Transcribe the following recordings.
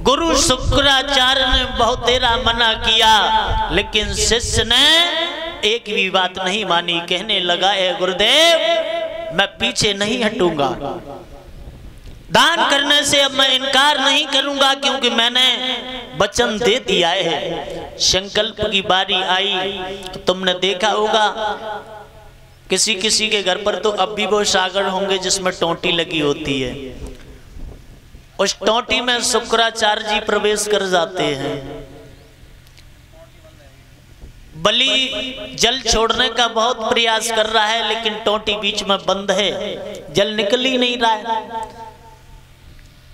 गुरु शुक्राचार्य ने बहुत तेरा मना किया, लेकिन शिष्य ने एक भी बात नहीं मानी। कहने लगा, है गुरुदेव मैं पीछे नहीं हटूंगा, दान करने से अब मैं इनकार नहीं करूंगा, क्योंकि मैंने वचन दे दिया है। संकल्प की बारी आई तो तुमने देखा होगा किसी किसी के घर पर तो अब भी वो सागर होंगे जिसमें टोंटी लगी होती है। उस टोंटी में शुक्राचार्य जी प्रवेश कर जाते हैं। बलि जल छोड़ने का बहुत प्रयास कर रहा है, लेकिन टोंटी बीच में बंद है, जल निकल ही नहीं रहा है।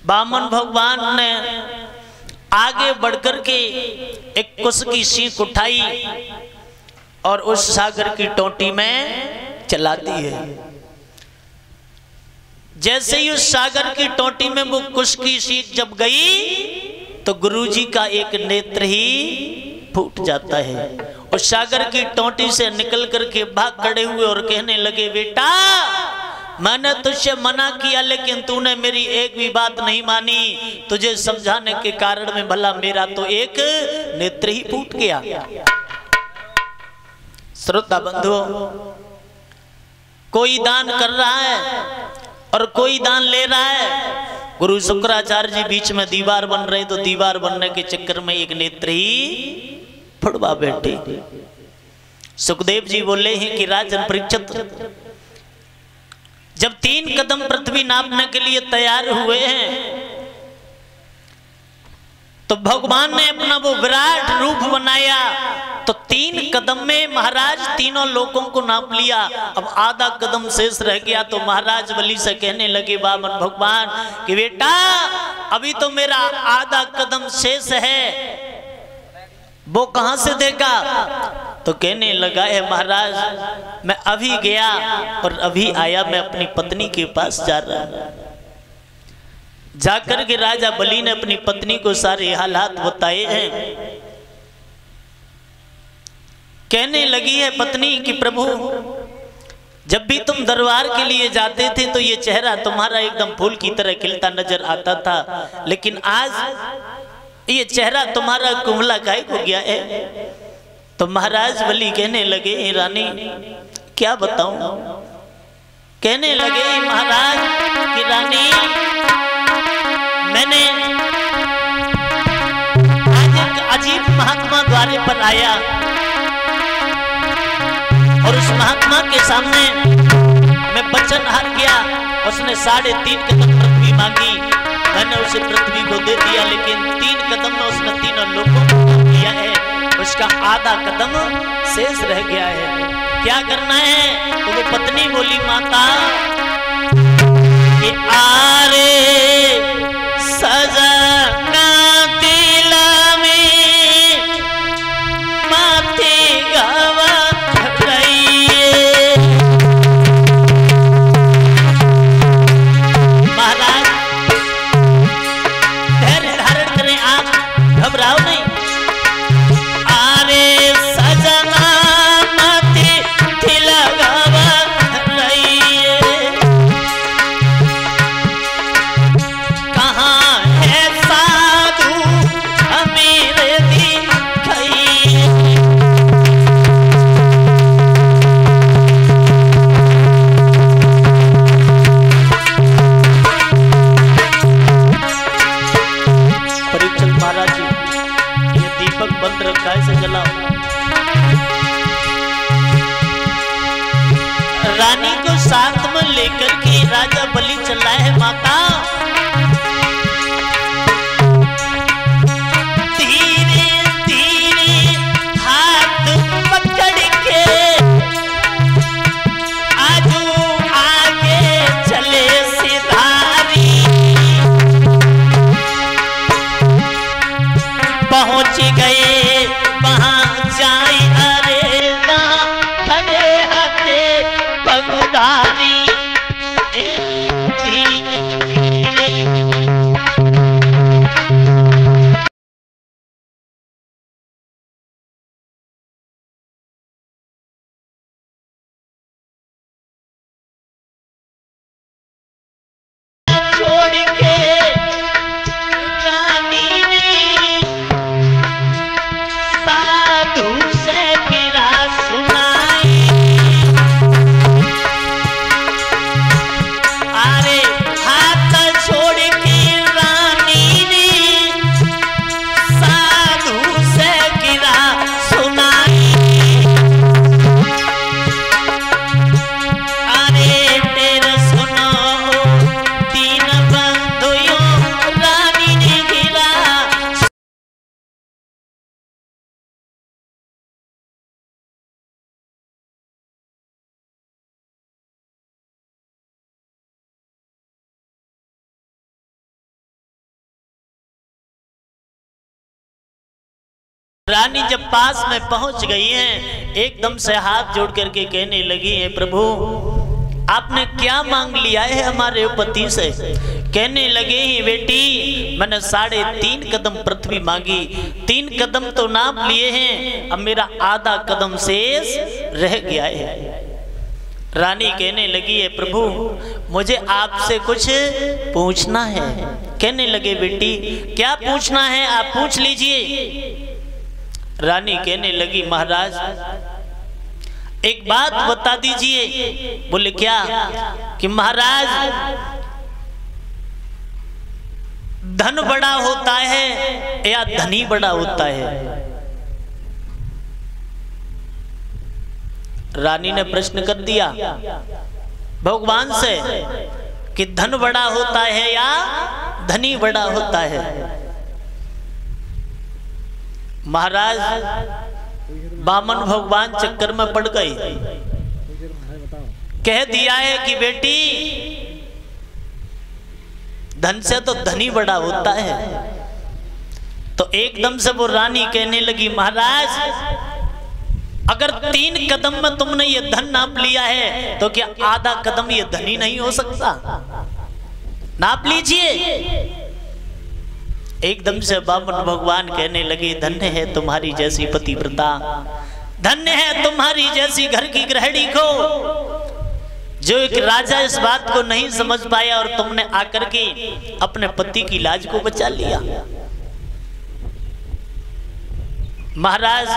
वामन भगवान ने आगे बढ़कर के एक कुश की सीख उठाई और उस सागर की टोंटी में चला दी है। जैसे ही उस सागर की टोंटी में वो कुश की सीख जब गई तो गुरुजी का एक नेत्र ही फूट जाता है। उस सागर की टोंटी से निकल करके भाग खड़े हुए और कहने लगे, बेटा मैंने तुझसे मना किया लेकिन तूने मेरी एक भी बात नहीं मानी। तुझे समझाने के कारण में भला मेरा तो एक नेत्र ही फूट गया। श्रोता बंधुओं, कोई दान कर रहा है और कोई दान ले रहा है। गुरु शुक्राचार्य जी बीच में दीवार बन रहे, तो दीवार बनने के चक्कर में एक नेत्र ही फुटवा बैठे। सुखदेव जी बोले हैं कि राजन परीक्षित, जब 3 कदम पृथ्वी नापने के लिए तैयार हुए हैं तो भगवान ने अपना वो विराट रूप बनाया। तो 3 कदम में महाराज तीनों लोगों को नाप लिया। अब आधा कदम शेष रह गया तो महाराज बलि से कहने लगे वामन भगवान कि बेटा अभी तो मेरा आधा कदम शेष है, वो कहां से देगा? तो कहने लगा, है महाराज मैं अभी गया और अभी आया, मैं अपनी पत्नी के पास जा रहा हूं। जाकर के राजा बलि ने अपनी पत्नी को सारे हालात बताए हैं। कहने लगी है पत्नी कि प्रभु जब भी तुम दरबार के लिए जाते थे तो ये चेहरा तुम्हारा एकदम फूल की तरह खिलता नजर आता था, लेकिन आज ये चेहरा तुम्हारा कुंभला गायब हो गया है। तो महाराज बलि कहने लगे, रानी क्या बताऊं? कहने लगे महाराज कि रानी मैंने आज एक अजीब महात्मा द्वारे पर आया और उस महात्मा के सामने मैं वचन हार गया। उसने 3.5 कदम पृथ्वी मांगी, मैंने उसे पृथ्वी को दे दिया, लेकिन 3 कदम में उसने तीनों लोगों को दिया है, उसका आधा कदम शेष रह गया है। क्या करना है? तो वो पत्नी बोली, माता कि आरे सजना दिला में माथे गवा रही। महाराज धैर्य धारण करें, आप घबराओ नहीं। आरे सजना माथे तिलगवा रही, कहाँ है साधु हमें दिखाई। परीक्षित महाराज जी, ये दीपक बंद रखा है, इसे जलाओ। रानी को साथ में लेकर के राजा बलि चला है। माता धीरे धीरे हाथ पकड़ के आजू आगे चले सिधारी, पहुंच गए वहां जाए। अरे ना खड़े हाथे पगदारी छोड़ के रानी जब पास में पहुंच गई हैं, एकदम से हाथ जोड़ करके कहने लगी है, प्रभु आपने क्या मांग लिया है हमारे पति से? कहने लगे ही, बेटी मैंने 3.5 कदम पृथ्वी मांगी, 3 कदम तो नाप लिए हैं, अब मेरा आधा कदम शेष रह गया है। रानी कहने लगी है, प्रभु मुझे आपसे कुछ पूछना है। कहने लगे, बेटी क्या पूछना है, आप पूछ लीजिए। रानी कहने लगी, महाराज एक बात बता दीजिए। बोले क्या? कि महाराज धन बड़ा होता है या धनी बड़ा होता है? रानी ने प्रश्न कर दिया भगवान से कि धन बड़ा होता है या धनी बड़ा होता है? महाराज बामन भगवान चक्कर में पड़ गई, कह दिया है कि बेटी धन से तो धनी बड़ा होता है। तो एकदम से वो रानी कहने लगी, महाराज अगर 3 कदम में तुमने ये धन नाप लिया है तो क्या आधा कदम ये धनी नहीं हो सकता? नाप लीजिए। एकदम से बामन भगवान कहने लगे, धन्य है तुम्हारी जैसी पतिव्रता, धन्य है तुम्हारी जैसी घर की गृहिणी को, जो एक राजा इस बात को नहीं समझ पाया और तुमने आकर के अपने पति की लाज को बचा लिया। महाराज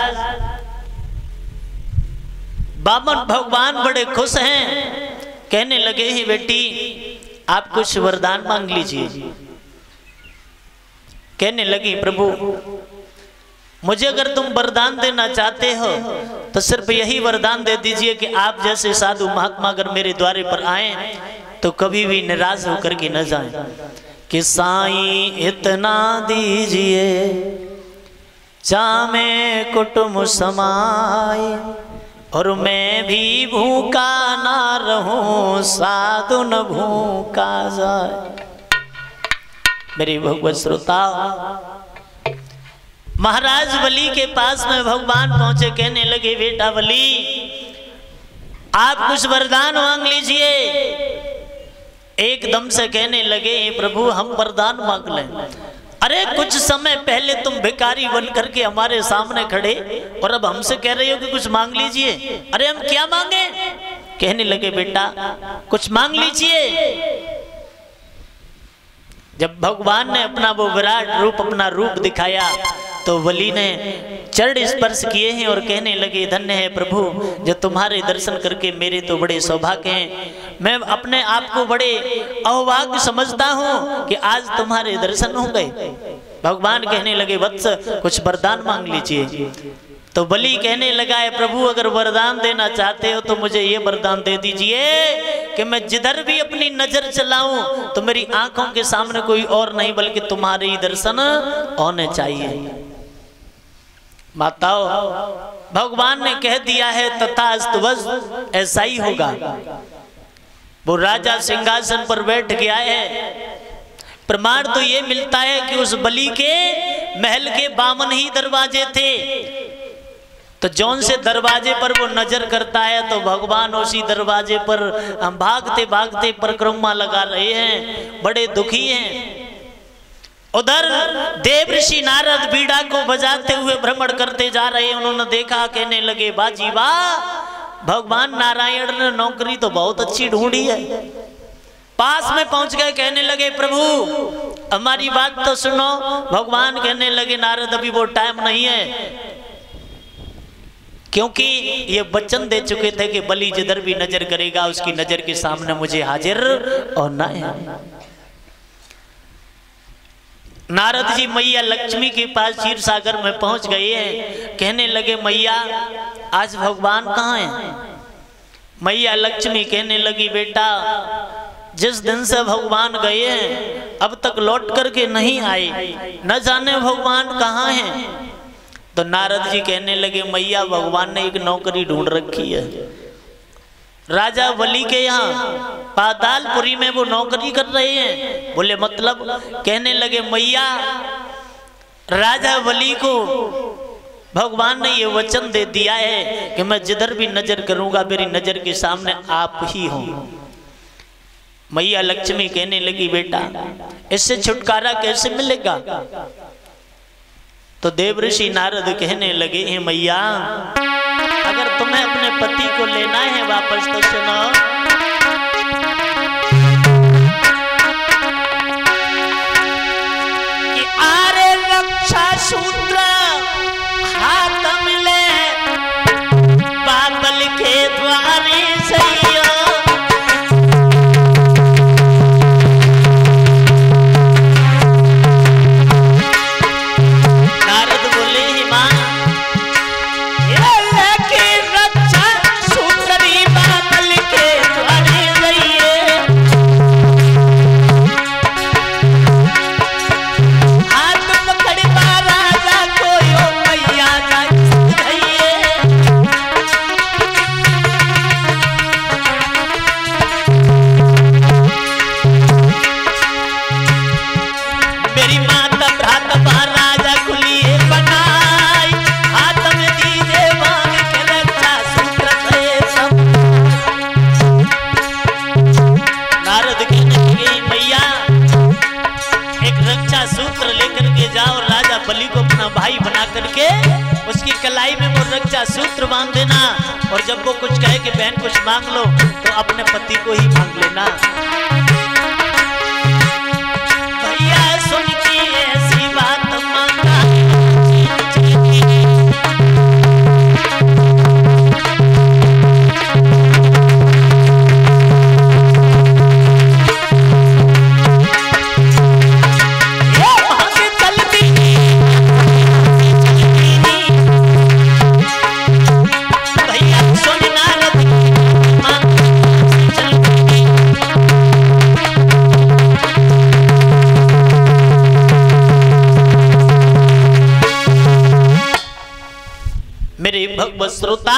बामन भगवान बड़े खुश हैं, कहने लगे ही, बेटी आप कुछ वरदान मांग लीजिए। कहने लगी, प्रभु मुझे अगर तुम वरदान देना चाहते हो तो सिर्फ यही वरदान दे दीजिए कि आप जैसे साधु महात्मा अगर मेरे द्वारे पर आए तो कभी भी निराश होकर के न जाएं। कि साईं इतना दीजिए चामे कुटुंब समाए, और मैं भी भूखा ना रहूं साधु न भूखा जाए। मेरे भगवत श्रोता, महाराज बलि के पास में भगवान पहुंचे, कहने लगे, बेटा बलि आप कुछ वरदान मांग लीजिए। एकदम से कहने लगे, प्रभु हम वरदान मांग लें। अरे कुछ समय पहले तुम भिखारी बन करके हमारे सामने खड़े और अब हमसे कह रहे हो कि कुछ मांग लीजिए। अरे हम क्या मांगे? कहने लगे, बेटा कुछ मांग लीजिए। जब भगवान ने अपना वो विराट रूप, अपना रूप दिखाया तो बलि ने चरण स्पर्श किए हैं और कहने लगे, धन्य है प्रभु जो तुम्हारे दर्शन करके मेरे तो बड़े सौभाग्य हैं। मैं अपने आप को बड़े अहोभाग्य समझता हूँ कि आज तुम्हारे दर्शन हो गए। भगवान कहने लगे, वत्स कुछ वरदान मांग लीजिए। तो बलि कहने लगा है, प्रभु अगर वरदान देना चाहते हो तो मुझे ये वरदान दे दीजिए कि मैं जिधर भी अपनी नजर चलाऊं तो मेरी आंखों के सामने कोई और नहीं बल्कि तुम्हारे ही दर्शन होने चाहिए। माताओं भगवान ने कह दिया है तथास्तु, बस ऐसा ही होगा। वो राजा सिंहासन पर बैठ गया है। प्रमाण तो ये मिलता है कि उस बलि के महल के बामन ही दरवाजे थे, तो जौन से दरवाजे पर वो नजर करता है तो भगवान उसी दरवाजे पर भागते भागते परिक्रमा लगा रहे हैं, बड़े दुखी हैं। उधर देवऋषि नारद बीड़ा को बजाते हुए भ्रमण करते जा रहे हैं। उन्होंने देखा, कहने लगे, बाजी वाह, भगवान नारायण ने नौकरी तो बहुत अच्छी ढूंढी है। पास में पहुंच गए, कहने लगे, प्रभु हमारी बात तो सुनो। भगवान कहने लगे, नारद अभी वो टाइम नहीं है, क्योंकि ये वचन दे चुके थे कि बलि जिधर भी नजर करेगा उसकी नजर के सामने मुझे हाजिर होना है। नारद जी मैया लक्ष्मी के पास क्षीर सागर में पहुंच गए हैं। कहने लगे, मैया आज भगवान कहाँ हैं? मैया लक्ष्मी कहने लगी, बेटा जिस दिन से भगवान गए हैं अब तक लौट करके नहीं आए, न जाने भगवान कहाँ हैं। तो नारद जी कहने लगे, मैया भगवान ने एक नौकरी ढूंढ रखी है राजा बलि के यहाँ पातालपुरी में, वो नौकरी कर रहे हैं। बोले मतलब? कहने लगे, मैया राजा बलि को भगवान ने ये वचन दे दिया है कि मैं जिधर भी नजर करूंगा मेरी नजर के सामने आप ही हो। मैया लक्ष्मी कहने लगी बेटा इससे छुटकारा कैसे मिलेगा? तो देवऋषि नारद कहने लगे हे मैया अगर तुम्हें अपने पति को लेना है वापस तो सुनो। कि आरे रक्षा सूत्र हाथ मिले बाबल के द्वारे सैया। उसकी कलाई में वो रक्षा सूत्र बांध देना और जब वो कुछ कहे कि बहन कुछ मांग लो तो अपने पति को ही मांग लेना। भैया सुन की ऐसी बात मांगा मेरे भगवत श्रोता